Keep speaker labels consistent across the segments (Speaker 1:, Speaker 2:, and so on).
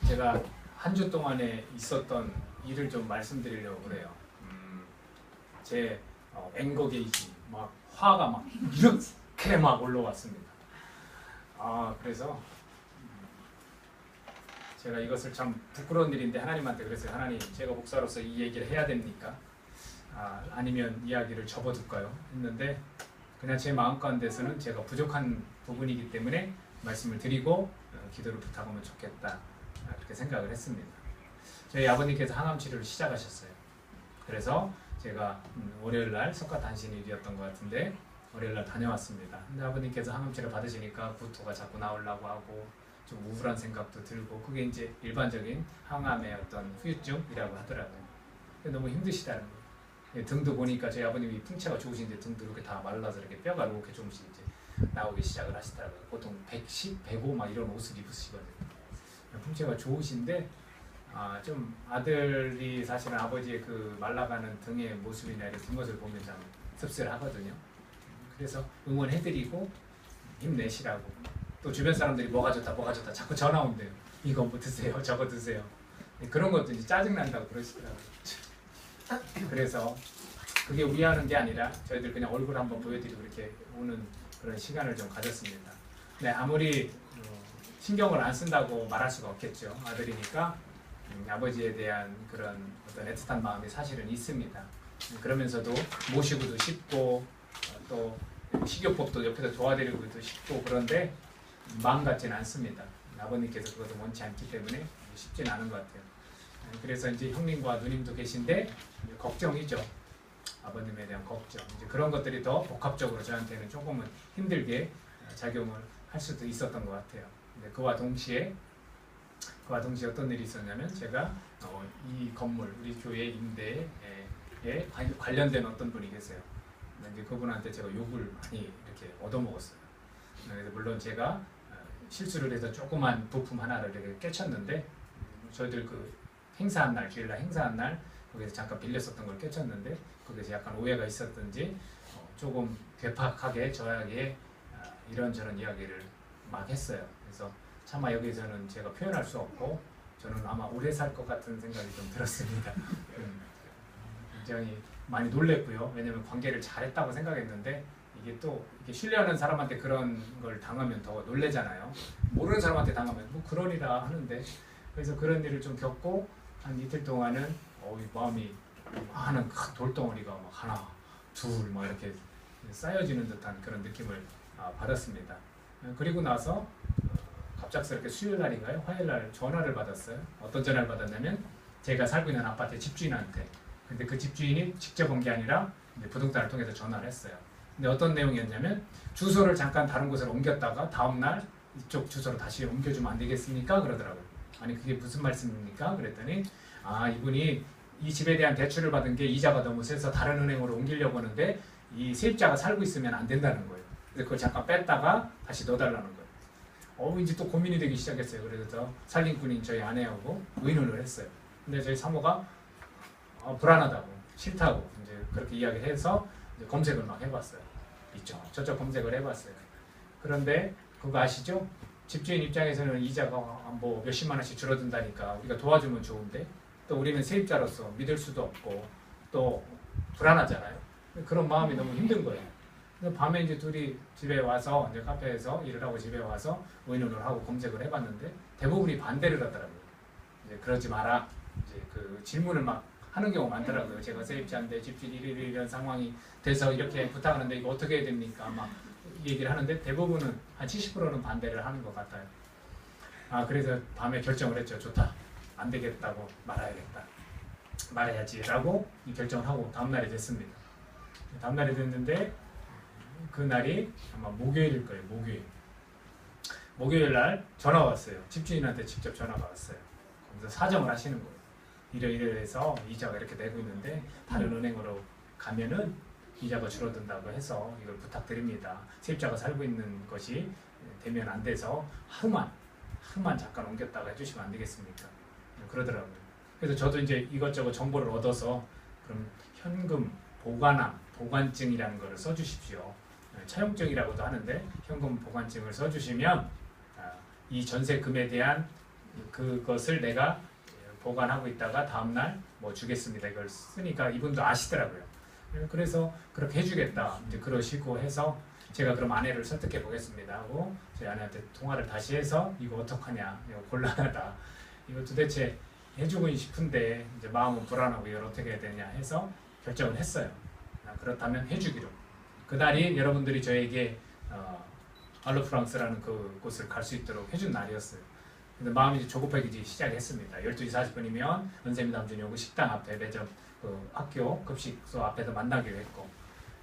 Speaker 1: 제가 한 주 동안에 있었던 일을 좀 말씀드리려고 그래요. 제 앵거 게이지 막 화가 막 이렇게 막 올라왔습니다. 그래서 제가 이것을 참 부끄러운 일인데 하나님한테 그랬어요. 하나님, 제가 목사로서 이 얘기를 해야 됩니까? 아니면 이야기를 접어둘까요? 했는데 그냥 제 마음 가운데서는 제가 부족한 부분이기 때문에 말씀을 드리고 기도를 부탁하면 좋겠다, 그렇게 생각을 했습니다. 저희 아버님께서 항암 치료를 시작하셨어요. 그래서 제가 월요일날 석가탄신일이었던 것 같은데 월요일날 다녀왔습니다. 근데 아버님께서 항암 치료 받으시니까 구토가 자꾸 나오려고 하고 좀 우울한 생각도 들고, 그게 이제 일반적인 항암의 어떤 후유증이라고 하더라고요. 너무 힘드시다는 거예요. 등도 보니까 저희 아버님이 풍채가 좋으신데 등도 이렇게 다 말라서 이렇게 뼈가 이렇게 조금씩 이제 나오기 시작을 하시더라고요. 보통 110, 105 막 이런 옷을 입으시거든요. 풍채가 좋으신데 좀 아들이 사실은 아버지의 그 말라가는 등의 모습이나 이런 뒷모습을 보면 참 씁쓸하거든요. 그래서 응원해드리고 힘내시라고, 또 주변 사람들이 뭐가 좋다 자꾸 전화 온대요. 이거 뭐 드세요, 저거 드세요. 그런 것도 이제 짜증난다고 그러시더라고요. 그래서 그게 위하는 게 아니라 저희들 그냥 얼굴 한번 보여드리고 이렇게 오는 그런 시간을 좀 가졌습니다. 네, 아무리 신경을 안 쓴다고 말할 수가 없겠죠. 아들이니까 아버지에 대한 그런 어떤 애틋한 마음이 사실은 있습니다. 그러면서도 모시고도 싶고 또 식요법도 옆에서 도와드리고도 싶고, 그런데 마음 같지는 않습니다. 아버님께서 그것도 원치 않기 때문에 쉽지는 않은 것 같아요. 그래서 이제 형님과 누님도 계신데 걱정이죠. 아버님에 대한 걱정. 이제 그런 것들이 더 복합적으로 저한테는 조금은 힘들게 작용을 할 수도 있었던 것 같아요. 근데 그와 동시에 어떤 일이 있었냐면, 제가 이 건물, 우리 교회 임대에 관련된 어떤 분이 계세요. 근데 그분한테 제가 욕을 많이 이렇게 얻어먹었어요. 그래서 물론 제가 실수를 해서 조그만 부품 하나를 이렇게 깨쳤는데, 저희들 그 행사한 날, 주일날 행사한 날 거기서 잠깐 빌렸었던 걸 깨쳤는데, 거기서 약간 오해가 있었던지 조금 괴팍하게 저에게 이런저런 이야기를 막 했어요. 그래서 차마 여기서는 제가 표현할 수 없고, 저는 아마 오래 살 것 같은 생각이 좀 들었습니다. 굉장히 많이 놀랬고요. 왜냐면 관계를 잘했다고 생각했는데, 이게 또 이게 신뢰하는 사람한테 그런 걸 당하면 더 놀래잖아요. 모르는 사람한테 당하면 뭐 그러리라 하는데, 그래서 그런 일을 좀 겪고 한 이틀 동안은 마음이 많은 큰 돌덩어리가 막 하나, 둘 막 이렇게 쌓여지는 듯한 그런 느낌을 받았습니다. 그리고 나서 갑작스럽게 수요일 날인가요? 화요일 날 전화를 받았어요. 어떤 전화를 받았냐면, 제가 살고 있는 아파트 집주인한테. 근데 그 집주인이 직접 온 게 아니라 이제 부동산을 통해서 전화를 했어요. 근데 어떤 내용이었냐면, 주소를 잠깐 다른 곳으로 옮겼다가 다음날 이쪽 주소로 다시 옮겨주면 안 되겠습니까? 그러더라고요. 아니 그게 무슨 말씀입니까? 그랬더니 이분이 이 집에 대한 대출을 받은 게 이자가 너무 세서 다른 은행으로 옮기려고 하는데 이 세입자가 살고 있으면 안 된다는 거예요. 그래서 그걸 잠깐 뺐다가 다시 넣어달라는 거예요. 이제 또 고민이 되기 시작했어요. 그래서 살림꾼인 저희 아내하고 의논을 했어요. 근데 저희 사모가 불안하다고, 싫다고 이제 그렇게 이야기해서 이제 검색을 막 해봤어요. 이쪽 저쪽 검색을 해봤어요. 그런데 그거 아시죠? 집주인 입장에서는 이자가 뭐 몇십만 원씩 줄어든다니까 우리가 도와주면 좋은데, 또 우리는 세입자로서 믿을 수도 없고 또 불안하잖아요. 그런 마음이 너무 힘든 거예요. 그래서 밤에 이제 둘이 집에 와서, 이제 카페에서 일을 하고 집에 와서 의논을 하고 검색을 해봤는데 대부분이 반대를 하더라고요. 이제 그러지 마라. 이제 그 질문을 막 하는 경우가 많더라고요. 제가 세입자인데 집주인 이런 상황이 돼서 이렇게 부탁하는데 이거 어떻게 해야 됩니까? 막 얘기를 하는데 대부분은 한 70%는 반대를 하는 것 같아요. 그래서 밤에 결정을 했죠. 좋다. 안 되겠다고 말해야지 라고 결정을 하고 다음날이 됐습니다. 다음날이 됐는데 그날이 아마 목요일일 거예요. 목요일 날 전화가 왔어요. 집주인한테 직접 전화가 왔어요. 그래서 사정을 하시는 거예요. 이래서 이자가 이렇게 내고 있는데 다른 은행으로 가면은 이자가 줄어든다고 해서 이걸 부탁드립니다. 세입자가 살고 있는 것이 되면 안 돼서 하루만 잠깐 옮겼다가 해주시면 안 되겠습니까? 그러더라고요. 그래서 저도 이제 이것저것 정보를 얻어서, 그럼 현금 보관증이라는 거를 써주십시오. 차용증이라고도 하는데 현금 보관증을 써주시면 이 전세금에 대한 그것을 내가 보관하고 있다가 다음날 뭐 주겠습니다. 이걸 쓰니까 이분도 아시더라고요. 그래서 그렇게 해주겠다. 이제 그러시고 해서 제가 그럼 아내를 설득해 보겠습니다 하고 제 아내한테 통화를 다시 해서 이거 어떡하냐, 이거 곤란하다, 이거 도대체 해주고 싶은데 이제 마음은 불안하고 이걸 어떻게 해야 되냐 해서 결정을 했어요. 그렇다면 해주기로. 그날이 여러분들이 저에게 알루프랑스라는 그 곳을 갈 수 있도록 해준 날이었어요. 근데 마음이 이제 조급해지기 시작했습니다. 12시 40분이면 은세미 남준이 식당 앞에 매점 그 학교 급식소 앞에서 만나기로 했고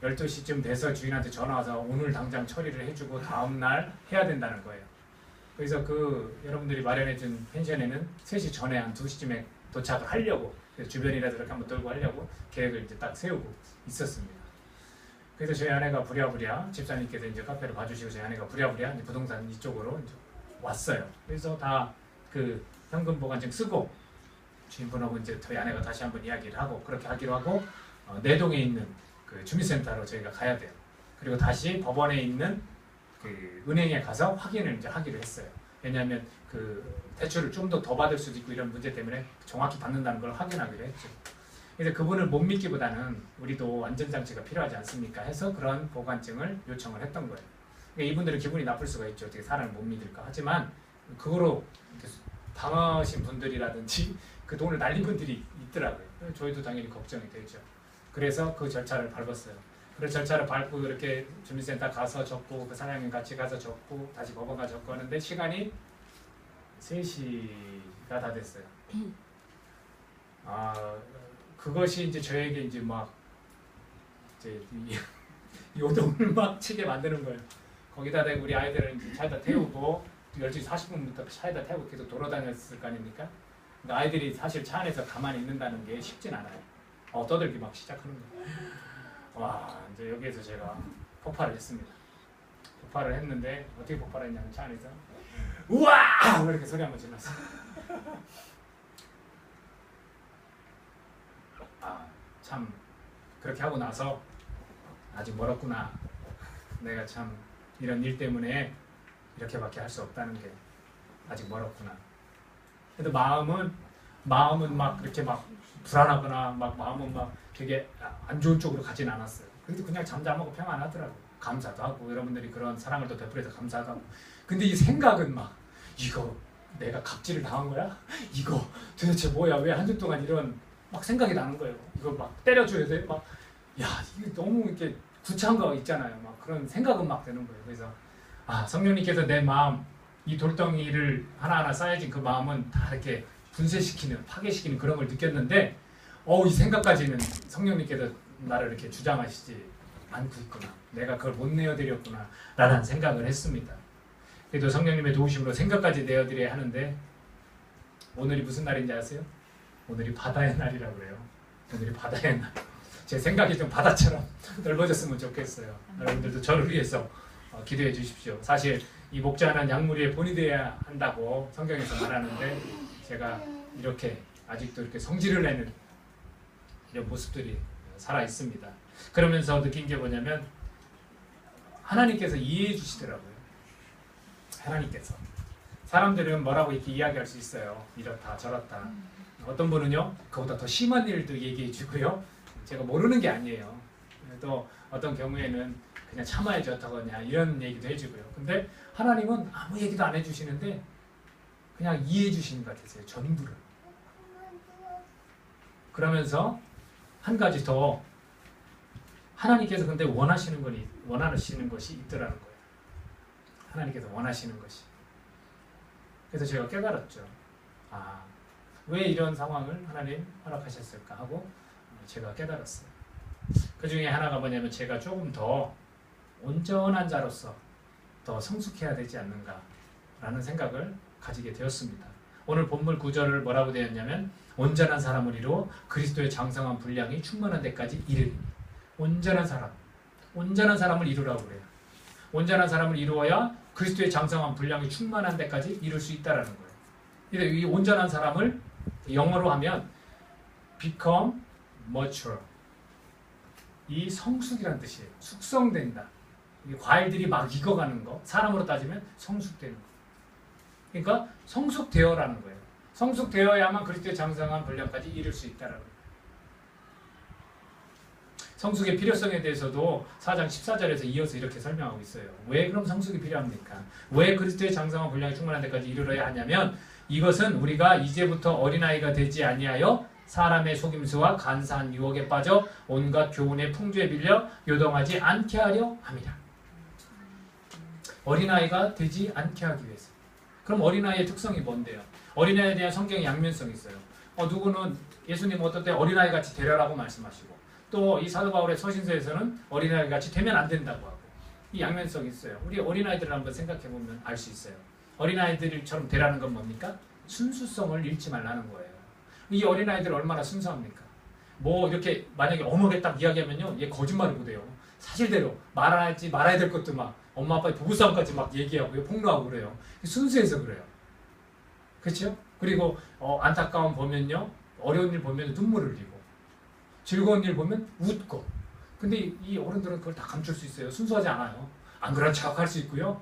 Speaker 1: 12시쯤 돼서 주인한테 전화 와서 오늘 당장 처리를 해주고 다음날 해야 된다는 거예요. 그래서 그 여러분들이 마련해준 펜션에는 3시 전에 한 2시쯤에 도착을 하려고, 그래서 주변이라도 이렇게 한번 돌고 하려고 계획을 이제 딱 세우고 있었습니다. 그래서 저희 아내가 부랴부랴, 집사님께서 이제 카페를 봐주시고 저희 아내가 부랴부랴 이제 부동산 이쪽으로 이제 왔어요. 그래서 다 그 현금 보관증 쓰고 주인분하고 이제 저희 아내가 다시 한번 이야기를 하고 그렇게 하기로 하고 내동에 있는 그 주민센터로 저희가 가야 돼요. 그리고 다시 법원에 있는 그 은행에 가서 확인을 이제 하기로 했어요. 왜냐하면 그 대출을 좀 더 받을 수도 있고 이런 문제 때문에 정확히 받는다는 걸 확인하기로 했죠. 그래서 그분을 못 믿기보다는 우리도 안전장치가 필요하지 않습니까 해서 그런 보관증을 요청을 했던 거예요. 그러니까 이분들은 기분이 나쁠 수가 있죠. 어떻게 사람을 못 믿을까. 하지만 그거로 당하신 분들이라든지 그 돈을 날린 분들이 있더라고요. 저희도 당연히 걱정이 되죠. 그래서 그 절차를 밟았어요. 그래서 절차를 밟고 이렇게 주민센터 가서 적고 그 사장님 같이 가서 적고 다시 법원 가서 적고 하는데 시간이 3시가 다 됐어요. 그것이 이제 저에게 이제 막 이제 요동을 막 치게 만드는 거예요. 거기다 대고 우리 아이들은 이제 차에다 태우고 12시 40분부터 차에다 태우고 계속 돌아다녔을 거 아닙니까? 그러니까 아이들이 사실 차 안에서 가만히 있는다는 게 쉽진 않아요. 떠들기 막 시작하는 거예요. 와, 이제 여기에서 제가 폭발을 했습니다. 폭발을 했는데 어떻게 폭발했냐면 차 안에서 우와! 이렇게 소리 한번 질렀어요. 참 그렇게 하고 나서 아직 멀었구나. 내가 참 이런 일 때문에 이렇게밖에 할 수 없다는 게 아직 멀었구나. 근데 마음은 막 이렇게 막 불안하거나 막 마음은 막 되게 안 좋은 쪽으로 가진 않았어요. 그래도 그냥 잠잠하고 평안하더라고요. 감사도 하고 여러분들이 그런 사랑을 또 베풀어서 감사도 하고. 근데 이 생각은 막 이거 내가 갑질을 당한 거야? 이거 도대체 뭐야? 왜 한 주 동안 이런 막 생각이 나는 거예요. 이거 막 때려줘야 돼? 막 야, 이거 너무 이렇게 구차한 거 있잖아요. 막 그런 생각은 막 드는 거예요. 그래서 성령님께서 내 마음, 이 돌덩이를 하나하나 쌓여진 그 마음은 다 이렇게 분쇄시키는, 파괴시키는 그런 걸 느꼈는데 이 생각까지는 성령님께서 나를 이렇게 주장하시지 않고 있구나. 내가 그걸 못 내어드렸구나 라는 생각을 했습니다. 그래도 성령님의 도우심으로 생각까지 내어드려야 하는데 오늘이 무슨 날인지 아세요? 오늘이 바다의 날이라고 그래요. 오늘이 바다의 날. 제 생각이 좀 바다처럼 넓어졌으면 좋겠어요. 여러분들도 저를 위해서 기도해 주십시오. 사실 이 목자는 약물에 본이 되어야 한다고 성경에서 말하는데 제가 이렇게 아직도 이렇게 성질을 내는 이런 모습들이 살아 있습니다. 그러면서 느낀 게 뭐냐면 하나님께서 이해해 주시더라고요. 하나님께서. 사람들은 뭐라고 이렇게 이야기할 수 있어요. 이렇다 저렇다. 어떤 분은요 그보다 더 심한 일도 얘기해 주고요. 제가 모르는 게 아니에요. 또 어떤 경우에는 그냥 참아야지 어떡하냐 이런 얘기도 해주고요. 근데 하나님은 아무 얘기도 안 해주시는데 그냥 이해해 주시는 것 같았어요. 전부를. 그러면서 한 가지 더 하나님께서 근데 원하시는 것이 있더라는 거예요. 하나님께서 원하시는 것이. 그래서 제가 깨달았죠. 왜 이런 상황을 하나님 허락하셨을까 하고 제가 깨달았어요. 그 중에 하나가 뭐냐면 제가 조금 더 온전한 자로서 더 성숙해야 되지 않는가라는 생각을 가지게 되었습니다. 오늘 본문 9절을 뭐라고 되었냐면 온전한 사람을 이루어 그리스도의 장성한 분량이 충만한 데까지 이르리. 온전한 사람을 이루라고 그래요. 온전한 사람을 이루어야 그리스도의 장성한 분량이 충만한 데까지 이룰 수 있다라는 거예요. 근데 이 온전한 사람을 영어로 하면 become mature. 이 성숙이란 뜻이에요. 숙성된다. 과일들이 막 익어가는 거. 사람으로 따지면 성숙되는 거. 그러니까 성숙되어라는 거예요. 성숙되어야만 그리스도의 장성한 분량까지 이룰 수 있다라는 거예요. 성숙의 필요성에 대해서도 4장 14절에서 이어서 이렇게 설명하고 있어요. 왜 그럼 성숙이 필요합니까? 왜 그리스도의 장성한 분량이 충만한 데까지 이르러야 하냐면 이것은 우리가 이제부터 어린아이가 되지 아니하여 사람의 속임수와 간사한 유혹에 빠져 온갖 교훈의 풍조에 빌려 요동하지 않게 하려 함이라. 어린아이가 되지 않게 하기 위해서. 그럼 어린아이의 특성이 뭔데요? 어린아이에 대한 성경의 양면성이 있어요. 누구는 예수님 어떨 때 어린아이같이 되려라고 말씀하시고 또 이 사도 바울의 서신서에서는 어린아이같이 되면 안 된다고 하고 이 양면성이 있어요. 우리 어린아이들을 한번 생각해보면 알 수 있어요. 어린아이들처럼 되라는 건 뭡니까? 순수성을 잃지 말라는 거예요. 이 어린아이들 얼마나 순수합니까? 뭐 이렇게 만약에 어묵에 딱 이야기하면요 얘 거짓말을 못해요. 사실대로 말하지 말아야 될 것도 막 엄마 아빠의 부부싸움까지 막 얘기하고 폭로하고 그래요. 순수해서 그래요. 그렇죠? 그리고 안타까움 보면요 어려운 일 보면 눈물을 흘리고 즐거운 일 보면 웃고. 근데 이 어른들은 그걸 다 감출 수 있어요. 순수하지 않아요. 안 그런 척할 수 있고요.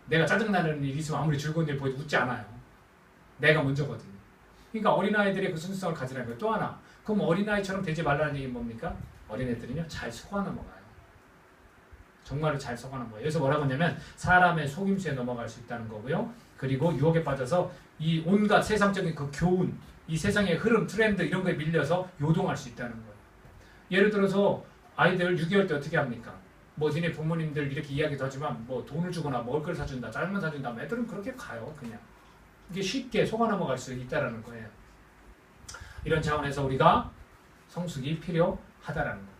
Speaker 1: 내가 짜증나는 일이 있으면 아무리 즐거운 일 보여도 웃지 않아요. 내가 먼저거든요. 그러니까 어린아이들의 그 순수성을 가지라는 거예요. 또 하나, 그럼 어린아이처럼 되지 말라는 얘기는 뭡니까? 어린애들은요 잘 속아 넘어가요. 정말로 잘 속아 넘어가요. 여기서 뭐라고 하냐면 사람의 속임수에 넘어갈 수 있다는 거고요. 그리고 유혹에 빠져서 이 온갖 세상적인 그 교훈, 이 세상의 흐름, 트렌드 이런 거에 밀려서 요동할 수 있다는 거예요. 예를 들어서 아이들 6개월 때 어떻게 합니까? 뭐 니네 부모님들 이렇게 이야기도 하지만 뭐 돈을 주거나 먹을 걸 사준다, 짜장면 사준다 하면 애들은 그렇게 가요. 그냥. 이게 쉽게 속아 넘어갈 수 있다는 거예요. 이런 차원에서 우리가 성숙이 필요하다라는 거예요.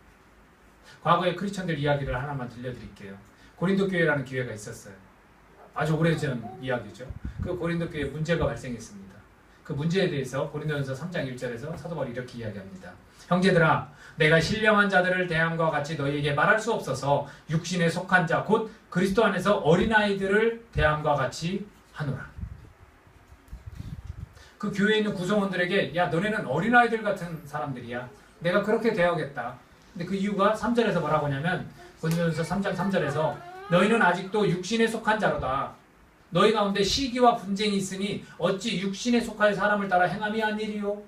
Speaker 1: 과거의 크리스천들 이야기를 하나만 들려드릴게요. 고린도 교회라는 교회가 있었어요. 아주 오래전 이야기죠. 그 고린도 교회에 문제가 발생했습니다. 그 문제에 대해서 고린도전서 3장 1절에서 사도 바울이 이렇게 이야기합니다. 형제들아, 내가 신령한 자들을 대함과 같이 너희에게 말할 수 없어서 육신에 속한 자 곧 그리스도 안에서 어린아이들을 대함과 같이 하노라. 그 교회에 있는 구성원들에게 야 너네는 어린아이들 같은 사람들이야. 내가 그렇게 대하겠다. 근데 그 이유가 3절에서 뭐라고 하냐면 고린도전서 3장 3절에서 너희는 아직도 육신에 속한 자로다. 너희 가운데 시기와 분쟁이 있으니 어찌 육신에 속한 사람을 따라 행함이 아니리요.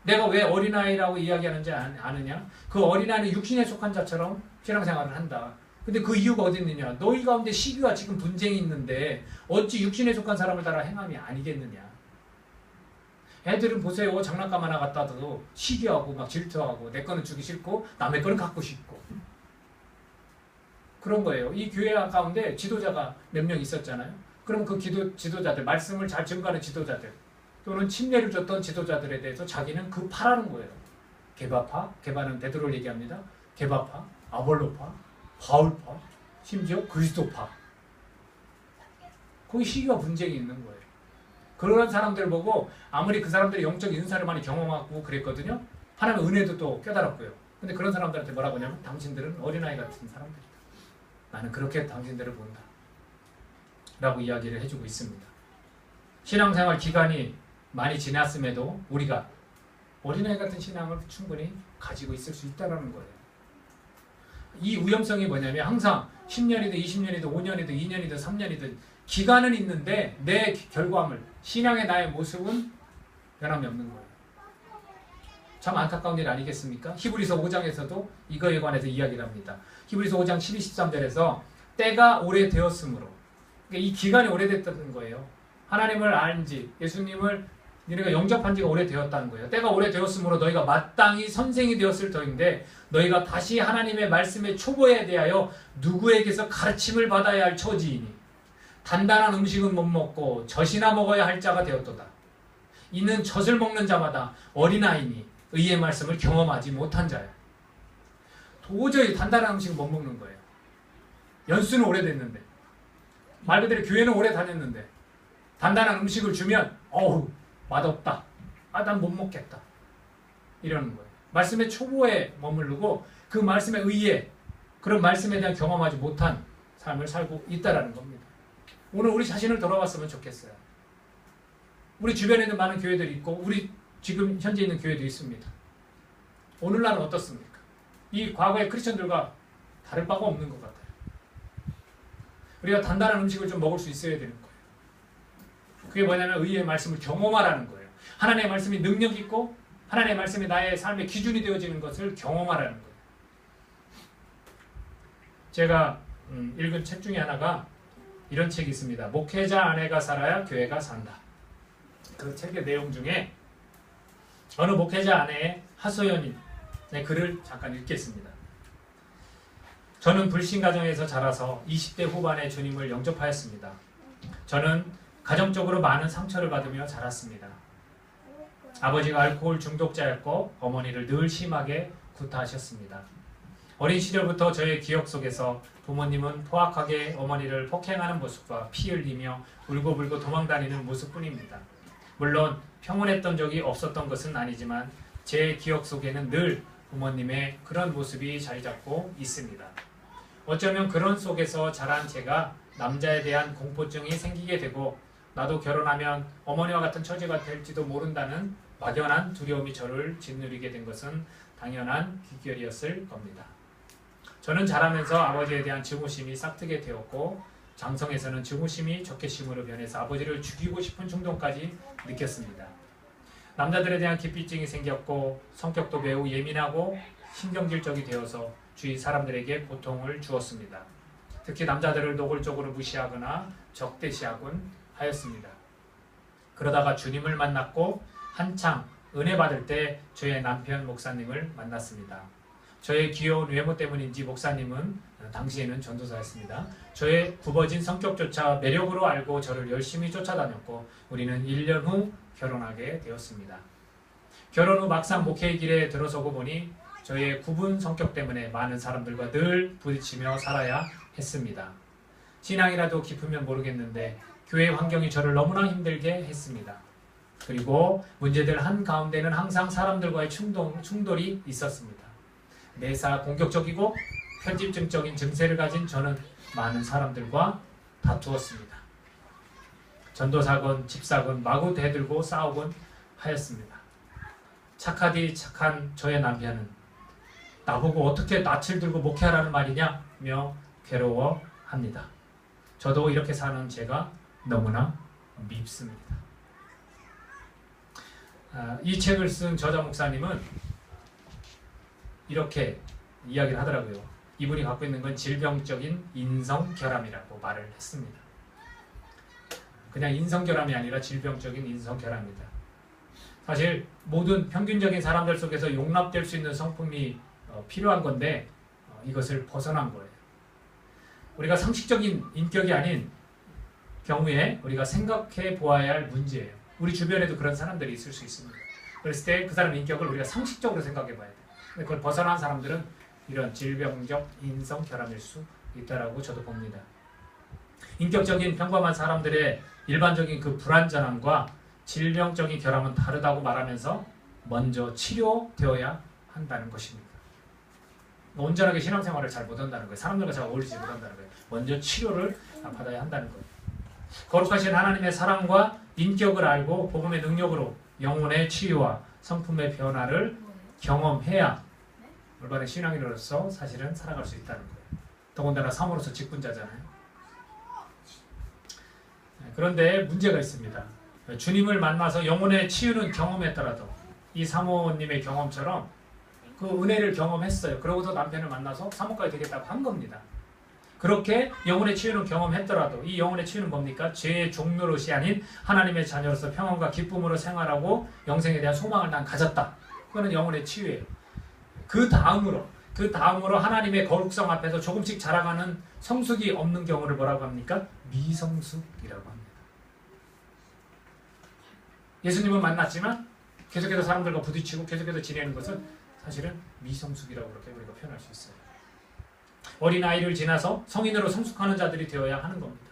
Speaker 1: 내가 왜 어린아이라고 이야기하는지 아느냐? 그 어린아이는 육신에 속한 자처럼 신앙생활을 한다. 근데 그 이유가 어디 있느냐? 너희 가운데 시기와 지금 분쟁이 있는데 어찌 육신에 속한 사람을 따라 행함이 아니겠느냐? 애들은 보세요. 장난감 하나 갖다 둬도 시기하고 막 질투하고 내 거는 주기 싫고 남의 거는 갖고 싶고 그런 거예요. 이 교회 가운데 지도자가 몇 명 있었잖아요. 그럼 그 지도자들, 말씀을 잘 증거하는 지도자들 또는 침례를 줬던 지도자들에 대해서 자기는 그 파라는 거예요. 게바파, 게바는 베드로를 얘기합니다. 게바파, 아볼로파, 바울파, 심지어 그리스도파. 거기 시기와 분쟁이 있는 거예요. 그런 사람들 보고 아무리 그 사람들이 영적 인사를 많이 경험하고 그랬거든요. 하나님의 은혜도 또 깨달았고요. 근데 그런 사람들한테 뭐라고 하냐면 당신들은 어린아이 같은 사람들이다. 나는 그렇게 당신들을 본다. 라고 이야기를 해주고 있습니다. 신앙생활 기간이 많이 지났음에도 우리가 어린아이 같은 신앙을 충분히 가지고 있을 수 있다는 거예요. 이 위험성이 뭐냐면 항상 10년이든 20년이든 5년이든 2년이든 3년이든 기간은 있는데 내 결과물, 신앙의 나의 모습은 변함이 없는 거예요. 참 안타까운 일 아니겠습니까? 히브리서 5장에서도 이거에 관해서 이야기를 합니다. 히브리서 5장 12, 13절에서 때가 오래되었으므로, 그러니까 이 기간이 오래됐다는 거예요. 하나님을 알지, 예수님을 너희가 영접한 지가 오래되었다는 거예요. 때가 오래되었으므로 너희가 마땅히 선생이 되었을 터인데 너희가 다시 하나님의 말씀의 초보에 대하여 누구에게서 가르침을 받아야 할 처지이니 단단한 음식은 못 먹고 젖이나 먹어야 할 자가 되었도다. 이는 젖을 먹는 자마다 어린아이니 의의 말씀을 경험하지 못한 자야. 도저히 단단한 음식은 못 먹는 거예요. 연수는 오래됐는데, 말 그대로 교회는 오래 다녔는데 단단한 음식을 주면 어우 맛없다. 아, 난 못 먹겠다. 이러는 거예요. 말씀의 초보에 머무르고 그 말씀의 의에, 그런 말씀에 대한 경험하지 못한 삶을 살고 있다라는 겁니다. 오늘 우리 자신을 돌아봤으면 좋겠어요. 우리 주변에 있는 많은 교회들이 있고 우리 지금 현재 있는 교회도 있습니다. 오늘날은 어떻습니까? 이 과거의 크리스천들과 다를 바가 없는 것 같아요. 우리가 단단한 음식을 좀 먹을 수 있어야 되는 거예요. 그게 뭐냐면 의의 말씀을 경험하라는 거예요. 하나님의 말씀이 능력 있고 하나님의 말씀이 나의 삶의 기준이 되어지는 것을 경험하라는 거예요. 제가 읽은 책 중에 하나가 이런 책이 있습니다. 목회자 아내가 살아야 교회가 산다. 그 책의 내용 중에 어느 목회자 아내의 하소연의 글을 잠깐 읽겠습니다. 저는 불신 가정에서 자라서 20대 후반에 주님을 영접하였습니다. 저는 가정적으로 많은 상처를 받으며 자랐습니다. 아버지가 알코올 중독자였고 어머니를 늘 심하게 구타하셨습니다. 어린 시절부터 저의 기억 속에서 부모님은 포악하게 어머니를 폭행하는 모습과 피 흘리며 울고불고 도망다니는 모습뿐입니다. 물론 평온했던 적이 없었던 것은 아니지만 제 기억 속에는 늘 부모님의 그런 모습이 자리 잡고 있습니다. 어쩌면 그런 속에서 자란 제가 남자에 대한 공포증이 생기게 되고 나도 결혼하면 어머니와 같은 처지가 될지도 모른다는 막연한 두려움이 저를 짓누르게 된 것은 당연한 귀결이었을 겁니다. 저는 자라면서 아버지에 대한 증오심이 싹트게 되었고 장성에서는 증오심이 적개심으로 변해서 아버지를 죽이고 싶은 충동까지 느꼈습니다. 남자들에 대한 기피증이 생겼고 성격도 매우 예민하고 신경질적이 되어서 주위 사람들에게 고통을 주었습니다. 특히 남자들을 노골적으로 무시하거나 적대시하곤 하였습니다. 그러다가 주님을 만났고 한창 은혜 받을 때 저의 남편 목사님을 만났습니다. 저의 귀여운 외모 때문인지 목사님은 당시에는 전도사였습니다. 저의 굽어진 성격조차 매력으로 알고 저를 열심히 쫓아다녔고 우리는 1년 후 결혼하게 되었습니다. 결혼 후 막상 목회의 길에 들어서고 보니 저의 굽은 성격 때문에 많은 사람들과 늘 부딪히며 살아야 했습니다. 신앙이라도 깊으면 모르겠는데 교회 환경이 저를 너무나 힘들게 했습니다. 그리고 문제들 한가운데는 항상 사람들과의 충돌이 있었습니다. 매사 공격적이고 편집증적인 증세를 가진 저는 많은 사람들과 다투었습니다. 전도사건, 집사건 마구 대들고 싸우곤 하였습니다. 착하디 착한 저의 남편은 나보고 어떻게 낯을 들고 목회하라는 말이냐며 괴로워합니다. 저도 이렇게 사는 제가 너무나 밉습니다. 이 책을 쓴 저자 목사님은 이렇게 이야기를 하더라고요. 이분이 갖고 있는 건 질병적인 인성결함이라고 말을 했습니다. 그냥 인성결함이 아니라 질병적인 인성결함입니다. 사실 모든 평균적인 사람들 속에서 용납될 수 있는 성품이 필요한 건데 이것을 벗어난 거예요. 우리가 상식적인 인격이 아닌 경우에 우리가 생각해 보아야 할 문제예요. 우리 주변에도 그런 사람들이 있을 수 있습니다. 그랬을 때 그 사람 인격을 우리가 상식적으로 생각해 봐야 돼요. 그걸 벗어난 사람들은 이런 질병적 인성 결함일 수 있다라고 저도 봅니다. 인격적인 평범한 사람들의 일반적인 그 불완전함과 질병적인 결함은 다르다고 말하면서 먼저 치료되어야 한다는 것입니다. 온전하게 신앙생활을 잘 못한다는 거예요. 사람들과 잘 어울리지 못한다는 거예요. 먼저 치료를 받아야 한다는 거예요. 거룩하신 하나님의 사랑과 인격을 알고 복음의 능력으로 영혼의 치유와 성품의 변화를 경험해야 올바른 신앙인으로서 사실은 살아갈 수 있다는 거예요. 더군다나 사모로서 직분자잖아요. 그런데 문제가 있습니다. 주님을 만나서 영혼의 치유는 경험했더라도 이 사모님의 경험처럼 그 은혜를 경험했어요. 그러고서 남편을 만나서 사모까지 되겠다고 한 겁니다. 그렇게 영혼의 치유는 경험했더라도 이 영혼의 치유는 뭡니까? 죄의 종노릇이 아닌 하나님의 자녀로서 평안과 기쁨으로 생활하고 영생에 대한 소망을 난 가졌다. 그거는 영혼의 치유예요. 그 다음으로 하나님의 거룩성 앞에서 조금씩 자라가는 성숙이 없는 경우를 뭐라고 합니까? 미성숙이라고 합니다. 예수님은 만났지만 계속해서 사람들과 부딪히고 계속해서 지내는 것은 사실은 미성숙이라고 그렇게 우리가 표현할 수 있어요. 어린아이를 지나서 성인으로 성숙하는 자들이 되어야 하는 겁니다.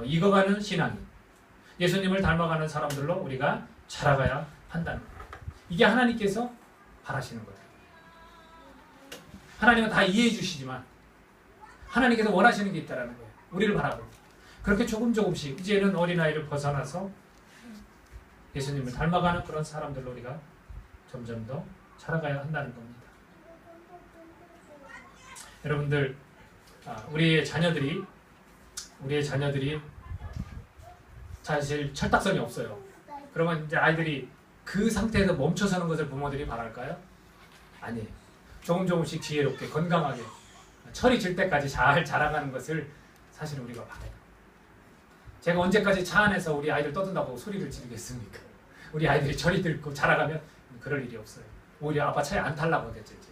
Speaker 1: 익어가는 신앙이 예수님을 닮아가는 사람들로 우리가 자라가야 한다는 거예요. 이게 하나님께서 바라시는 거예요. 하나님은 다 이해해 주시지만 하나님께서 원하시는 게 있다는 거예요. 우리를 바라고 그렇게 조금씩 이제는 어린아이를 벗어나서 예수님을 닮아가는 그런 사람들로 우리가 점점 더 자라가야 한다는 겁니다. 여러분들, 우리의 자녀들이 사실 철딱선이 없어요. 그러면 이제 아이들이 그 상태에서 멈춰서는 것을 부모들이 바랄까요? 아니에요. 조금씩 지혜롭게 건강하게 철이 질 때까지 잘 자라가는 것을 사실 우리가 바라요. 제가 언제까지 차 안에서 우리 아이들 떠든다고 소리를 지르겠습니까? 우리 아이들이 철이 들고 자라가면 그럴 일이 없어요. 오히려 아빠 차에 안 타려고 하겠죠. 이제.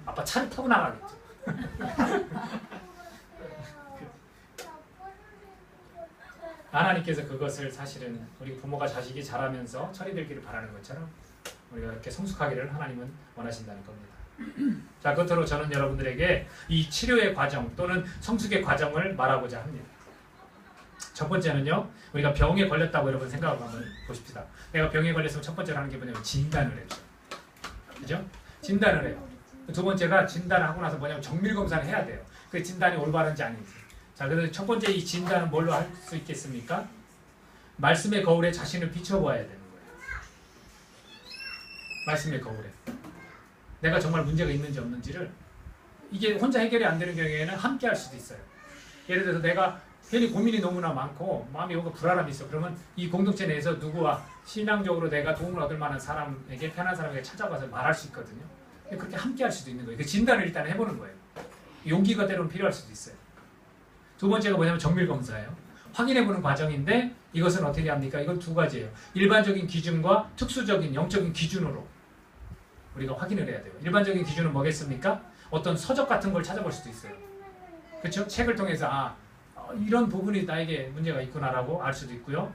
Speaker 1: 아빠 차를 타고 나가겠죠. 하나님께서 그것을 사실은 우리 부모가 자식이 자라면서 철이 들기를 바라는 것처럼 우리가 이렇게 성숙하기를 하나님은 원하신다는 겁니다. 자, 끝으로 저는 여러분들에게 이 치료의 과정 또는 성숙의 과정을 말하고자 합니다. 첫 번째는요, 우리가 병에 걸렸다고 여러분 생각을 한번 보십시다. 내가 병에 걸렸으면 첫 번째로 하는 게 뭐냐면 진단을 해요. 그죠? 진단을 해요. 두 번째가 진단을 하고 나서 뭐냐면 정밀 검사를 해야 돼요. 그 진단이 올바른지 아닌지. 자, 그래서 첫 번째 이 진단은 뭘로 할 수 있겠습니까? 말씀의 거울에 자신을 비춰봐야 되는 거예요. 말씀의 거울에. 내가 정말 문제가 있는지 없는지를 이게 혼자 해결이 안 되는 경우에는 함께 할 수도 있어요. 예를 들어서 내가 괜히 고민이 너무나 많고 마음이 뭔가 불안함이 있어. 그러면 이 공동체 내에서 누구와 신앙적으로 내가 도움을 얻을 만한 사람에게 편한 사람에게 찾아가서 말할 수 있거든요. 그렇게 함께 할 수도 있는 거예요. 그 진단을 일단 해보는 거예요. 용기가 때로는 필요할 수도 있어요. 두 번째가 뭐냐면 정밀 검사예요. 확인해보는 과정인데 이것은 어떻게 합니까? 이건 두 가지예요. 일반적인 기준과 특수적인 영적인 기준으로 우리가 확인을 해야 돼요. 일반적인 기준은 뭐겠습니까? 어떤 서적 같은 걸 찾아볼 수도 있어요. 그렇죠? 책을 통해서 이런 부분이 나에게 문제가 있구나라고 알 수도 있고요.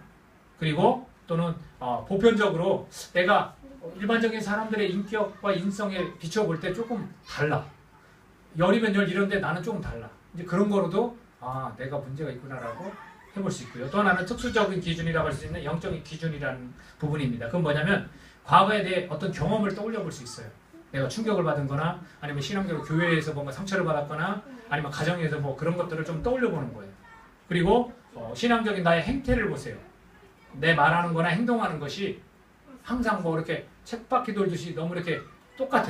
Speaker 1: 그리고 또는 보편적으로 내가 일반적인 사람들의 인격과 인성에 비춰볼 때 조금 달라. 열이면 열 이런데 나는 조금 달라. 이제 그런 거로도 내가 문제가 있구나라고 해볼 수 있고요. 또 하나는 특수적인 기준이라고 할 수 있는 영적인 기준이라는 부분입니다. 그건 뭐냐면 과거에 대해 어떤 경험을 떠올려 볼 수 있어요. 내가 충격을 받은 거나 아니면 신앙적으로 교회에서 뭔가 상처를 받았거나 아니면 가정에서 뭐 그런 것들을 좀 떠올려 보는 거예요. 그리고 신앙적인 나의 행태를 보세요. 내 말하는 거나 행동하는 것이 항상 뭐 이렇게 쳇바퀴 돌듯이 너무 이렇게 똑같아.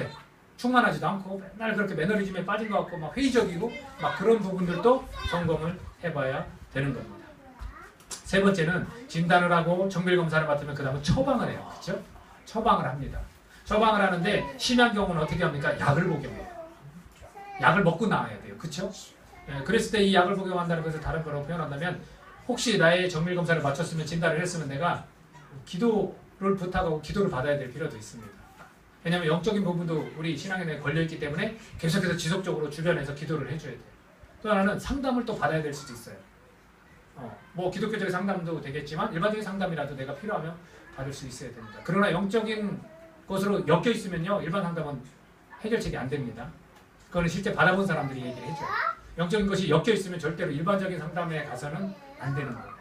Speaker 1: 충만하지도 않고 맨날 그렇게 매너리즘에 빠진 것 같고 막 회의적이고 막 그런 부분들도 점검을 해봐야 되는 겁니다. 세 번째는 진단을 하고 정밀 검사를 받으면 그 다음은 처방을 해요. 그렇죠? 처방을 합니다. 처방을 하는데 심한 경우는 어떻게 합니까? 약을 복용해요. 약을 먹고 나와야 돼요. 그렇죠? 그랬을 때 이 약을 복용한다는 것을 다른 거로 표현한다면 혹시 나의 정밀 검사를 마쳤으면 진단을 했으면 내가 기도를 부탁하고 기도를 받아야 될 필요도 있습니다. 왜냐하면 영적인 부분도 우리 신앙에 대해 걸려있기 때문에 계속해서 지속적으로 주변에서 기도를 해줘야 돼요. 또 하나는 상담을 또 받아야 될 수도 있어요. 뭐 기독교적인 상담도 되겠지만 일반적인 상담이라도 내가 필요하면 받을 수 있어야 됩니다. 그러나 영적인 것으로 엮여 있으면요 일반 상담은 해결책이 안 됩니다. 그거는 실제 받아본 사람들이 얘기를 해줘요. 영적인 것이 엮여 있으면 절대로 일반적인 상담에 가서는 안 되는 거예요.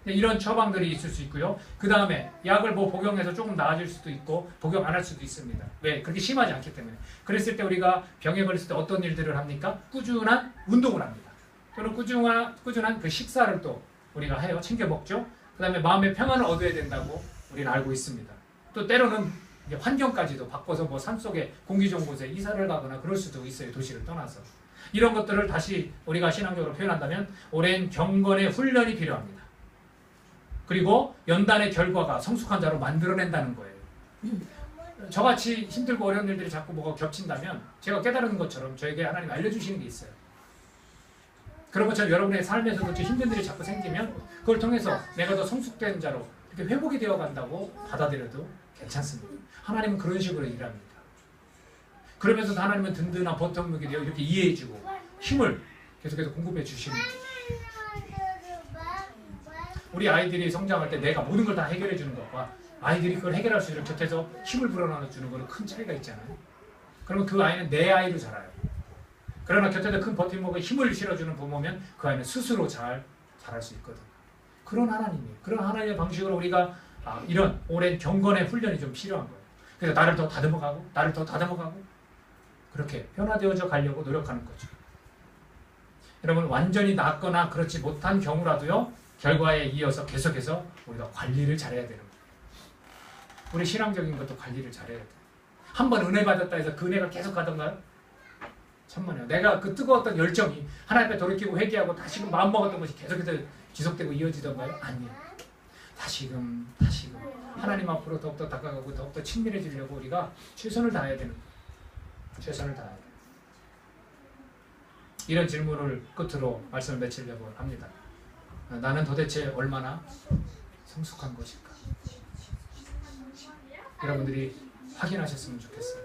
Speaker 1: 이런 처방들이 있을 수 있고요. 그 다음에 약을 뭐 복용해서 조금 나아질 수도 있고 복용 안 할 수도 있습니다. 왜? 그렇게 심하지 않기 때문에. 그랬을 때 우리가 병에 걸렸을 때 어떤 일들을 합니까? 꾸준한 운동을 합니다. 또는 꾸준한 그 식사를 또 우리가 해요. 챙겨 먹죠. 그 다음에 마음의 평안을 얻어야 된다고 우리는 알고 있습니다. 또 때로는 환경까지도 바꿔서 뭐 산속에 공기 좋은 곳에 이사를 가거나 그럴 수도 있어요. 도시를 떠나서. 이런 것들을 다시 우리가 신앙적으로 표현한다면 오랜 경건의 훈련이 필요합니다. 그리고 연단의 결과가 성숙한 자로 만들어낸다는 거예요. 저같이 힘들고 어려운 일들이 자꾸 뭐가 겹친다면 제가 깨달은 것처럼 저에게 하나님 알려주시는 게 있어요. 그런 것처럼 여러분의 삶에서도 힘든 일이 자꾸 생기면 그걸 통해서 내가 더 성숙된 자로 이렇게 회복이 되어 간다고 받아들여도 괜찮습니다. 하나님은 그런 식으로 일합니다. 그러면서도 하나님은 든든한 버텀목이 되어 이렇게 이해해주고 힘을 계속해서 공급해 주시는 거예요. 우리 아이들이 성장할 때 내가 모든 걸 다 해결해 주는 것과 아이들이 그걸 해결할 수 있도록 곁에서 힘을 불어넣어 주는 것은 큰 차이가 있잖아요. 그러면 그 아이는 내 아이로 자라요. 그러나 곁에서 큰 버팀목에 힘을 실어주는 부모면 그 아이는 스스로 잘 자랄 수 있거든요. 그런 하나님이에요. 그런 하나님의 방식으로 우리가 이런 오랜 경건의 훈련이 좀 필요한 거예요. 그래서 나를 더 다듬어가고 그렇게 변화되어져 가려고 노력하는 거죠. 여러분 완전히 낫거나 그렇지 못한 경우라도요. 결과에 이어서 계속해서 우리가 관리를 잘해야 되는 거예요. 우리 신앙적인 것도 관리를 잘해야 돼요. 한번 은혜 받았다 해서 그 은혜가 계속 가던가요? 천만에요. 내가 그 뜨거웠던 열정이 하나님 앞에 돌이키고 회개하고 다시금 마음먹었던 것이 계속해서 지속되고 이어지던가요? 아니요. 다시금 하나님 앞으로 더욱더 다가가고 더욱더 친밀해지려고 우리가 최선을 다해야 되는 거예요. 최선을 다해야 돼요. 이런 질문을 끝으로 말씀을 맺으려고 합니다. 나는 도대체 얼마나 성숙한 것일까? 여러분들이 확인하셨으면 좋겠어요.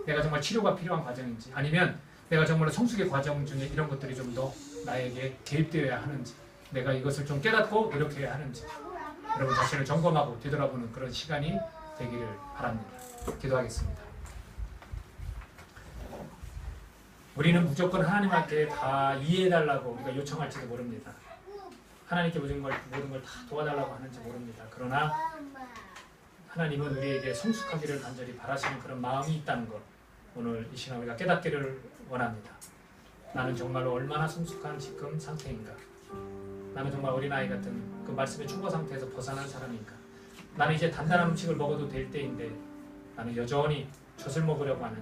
Speaker 1: 내가 정말 치료가 필요한 과정인지, 아니면 내가 정말 성숙의 과정 중에 이런 것들이 좀 더 나에게 개입되어야 하는지, 내가 이것을 좀 깨닫고 노력해야 하는지, 여러분 자신을 점검하고 되돌아보는 그런 시간이 되기를 바랍니다. 기도하겠습니다. 우리는 무조건 하나님한테 다 이해해달라고 우리가 요청할지도 모릅니다. 하나님께 모든 걸 다 도와달라고 하는지 모릅니다. 그러나 하나님은 우리에게 성숙하기를 간절히 바라시는 그런 마음이 있다는 것, 오늘 이 시간 우리가 깨닫기를 원합니다. 나는 정말로 얼마나 성숙한 지금 상태인가? 나는 정말 어린아이 같은 그 말씀의 초보 상태에서 벗어난 사람인가? 나는 이제 단단한 음식을 먹어도 될 때인데 나는 여전히 젖을 먹으려고 하는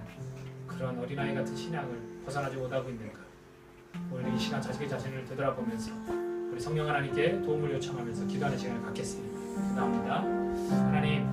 Speaker 1: 그런 어린아이 같은 신앙을 벗어나지 못하고 있는가? 오늘 이 시간 자신을 되돌아보면서 우리 성령 하나님께 도움을 요청하면서 기도하는 시간을 갖겠습니다. 기도합니다. 하나님,